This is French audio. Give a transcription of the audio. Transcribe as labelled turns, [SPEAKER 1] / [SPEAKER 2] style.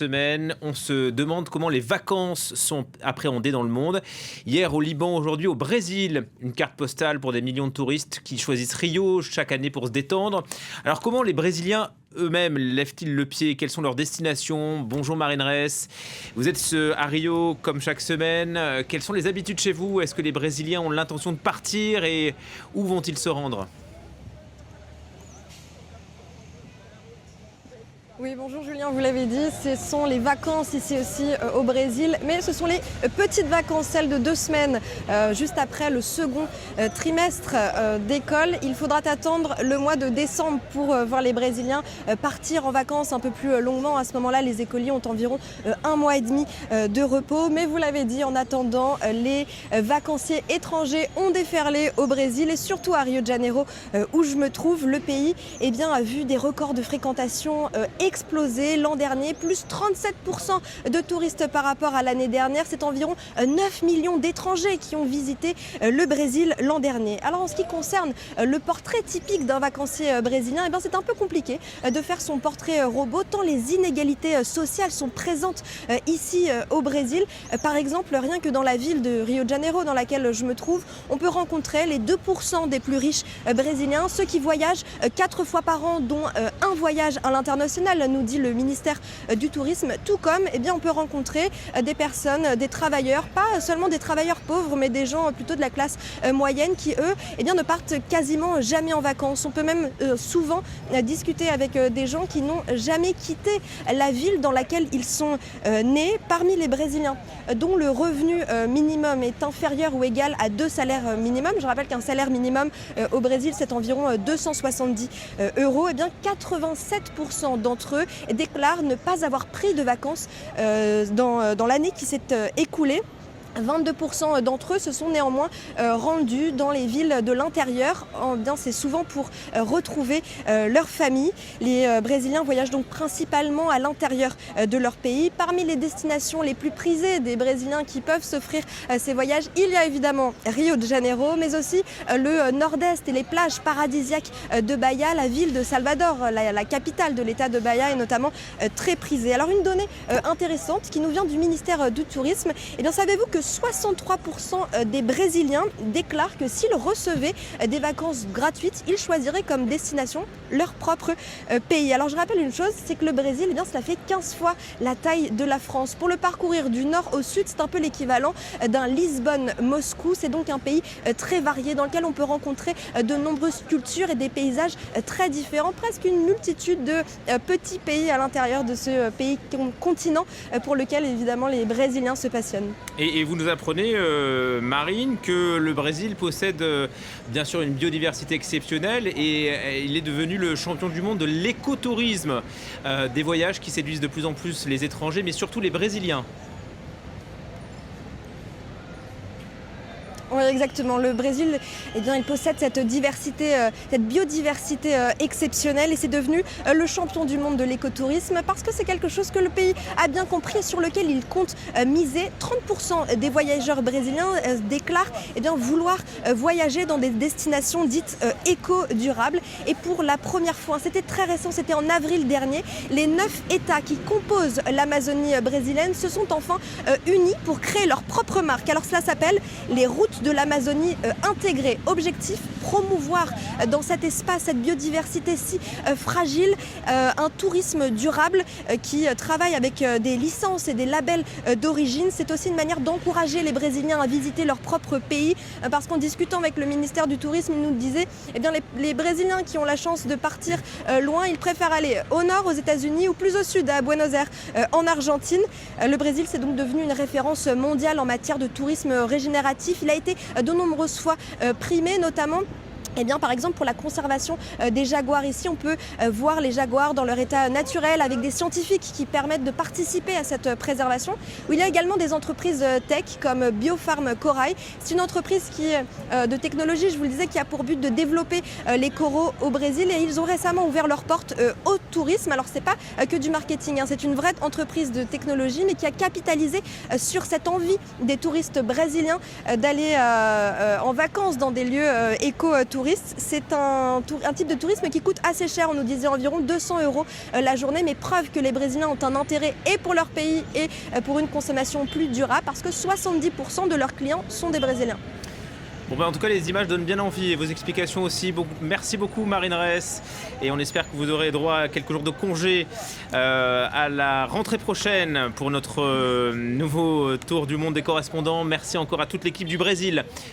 [SPEAKER 1] Semaine, on se demande comment les vacances sont appréhendées dans le monde. Hier au Liban, aujourd'hui au Brésil, une carte postale pour des millions de touristes qui choisissent Rio chaque année pour se détendre. Alors comment les Brésiliens eux-mêmes lèvent-ils le pied? Quelles sont leurs destinations? Bonjour Marine Ress, vous êtes à Rio comme chaque semaine. Quelles sont les habitudes chez vous? Est-ce que les Brésiliens ont l'intention de partir et où vont-ils se rendre?
[SPEAKER 2] Oui, bonjour Julien, vous l'avez dit, ce sont les vacances ici aussi au Brésil, mais ce sont les petites vacances, celles de 2 semaines, juste après le second trimestre d'école. Il faudra attendre le mois de décembre pour voir les Brésiliens partir en vacances un peu plus longuement. À ce moment-là, les écoliers ont environ 1 mois et demi de repos, mais vous l'avez dit, en attendant, les vacanciers étrangers ont déferlé au Brésil et surtout à Rio de Janeiro, où je me trouve. Le pays a vu des records de fréquentation explosé l'an dernier, plus 37% de touristes par rapport à l'année dernière. C'est environ 9 millions d'étrangers qui ont visité le Brésil l'an dernier. Alors en ce qui concerne le portrait typique d'un vacancier brésilien, c'est un peu compliqué de faire son portrait robot tant les inégalités sociales sont présentes ici au Brésil. Par exemple, rien que dans la ville de Rio de Janeiro dans laquelle je me trouve, on peut rencontrer les 2% des plus riches brésiliens, ceux qui voyagent 4 fois par an, dont un voyage à l'international, nous dit le ministère du Tourisme. Tout comme on peut rencontrer des personnes, des travailleurs, pas seulement des travailleurs pauvres, mais des gens plutôt de la classe moyenne qui, eux, ne partent quasiment jamais en vacances. On peut même souvent discuter avec des gens qui n'ont jamais quitté la ville dans laquelle ils sont nés. Parmi les Brésiliens dont le revenu minimum est inférieur ou égal à 2 salaires minimums, je rappelle qu'un salaire minimum au Brésil c'est environ 270 euros, 87% d'entre eux déclarent ne pas avoir pris de vacances dans l'année qui s'est écoulée. 22% d'entre eux se sont néanmoins rendus dans les villes de l'intérieur. C'est souvent pour retrouver leur famille. Les Brésiliens voyagent donc principalement à l'intérieur de leur pays. Parmi les destinations les plus prisées des Brésiliens qui peuvent s'offrir ces voyages, il y a évidemment Rio de Janeiro, mais aussi le nord-est et les plages paradisiaques de Bahia. La ville de Salvador, la capitale de l'état de Bahia, est notamment très prisée. Alors une donnée intéressante qui nous vient du ministère du Tourisme, savez-vous que 63% des Brésiliens déclarent que s'ils recevaient des vacances gratuites, ils choisiraient comme destination leur propre pays. Alors je rappelle une chose, c'est que le Brésil, cela fait 15 fois la taille de la France. Pour le parcourir du nord au sud, c'est un peu l'équivalent d'un Lisbonne-Moscou. C'est donc un pays très varié dans lequel on peut rencontrer de nombreuses cultures et des paysages très différents, presque une multitude de petits pays à l'intérieur de ce pays continent pour lequel évidemment les Brésiliens se passionnent.
[SPEAKER 1] Et vous nous apprenez, Marine, que le Brésil possède bien sûr une biodiversité exceptionnelle et il est devenu le champion du monde de l'écotourisme, des voyages qui séduisent de plus en plus les étrangers, mais surtout les Brésiliens.
[SPEAKER 2] Oui, exactement. Le Brésil, il possède cette biodiversité exceptionnelle et c'est devenu le champion du monde de l'écotourisme parce que c'est quelque chose que le pays a bien compris et sur lequel il compte miser. 30% des voyageurs brésiliens déclarent vouloir voyager dans des destinations dites éco-durables. Et pour la première fois, c'était très récent, c'était en avril dernier, les 9 États qui composent l'Amazonie brésilienne se sont enfin unis pour créer leur propre marque. Alors cela s'appelle les routes de l'Amazonie intégrée. Objectif, promouvoir dans cet espace, cette biodiversité si fragile, un tourisme durable qui travaille avec des licences et des labels d'origine. C'est aussi une manière d'encourager les Brésiliens à visiter leur propre pays parce qu'en discutant avec le ministère du Tourisme, il nous disait les Brésiliens qui ont la chance de partir loin, ils préfèrent aller au nord, aux États-Unis ou plus au sud, à Buenos Aires, en Argentine. Le Brésil, c'est donc devenu une référence mondiale en matière de tourisme régénératif. Il a été de nombreuses fois primé, notamment par exemple, pour la conservation des jaguars. Ici, on peut voir les jaguars dans leur état naturel avec des scientifiques qui permettent de participer à cette préservation. Il y a également des entreprises tech comme Biofarm Corail. C'est une entreprise de technologie, je vous le disais, qui a pour but de développer les coraux au Brésil et ils ont récemment ouvert leurs portes au tourisme. Alors, c'est pas que du marketing, c'est une vraie entreprise de technologie mais qui a capitalisé sur cette envie des touristes brésiliens d'aller en vacances dans des lieux éco-touristiques. touristes. C'est un type de tourisme qui coûte assez cher. On nous disait environ 200 € la journée, mais preuve que les Brésiliens ont un intérêt et pour leur pays et pour une consommation plus durable, parce que 70% de leurs clients sont des Brésiliens.
[SPEAKER 1] Bon ben en tout cas les images donnent bien envie et vos explications aussi. Merci beaucoup Marine Ress et on espère que vous aurez droit à quelques jours de congé à la rentrée prochaine pour notre nouveau tour du monde des correspondants. Merci encore à toute l'équipe du Brésil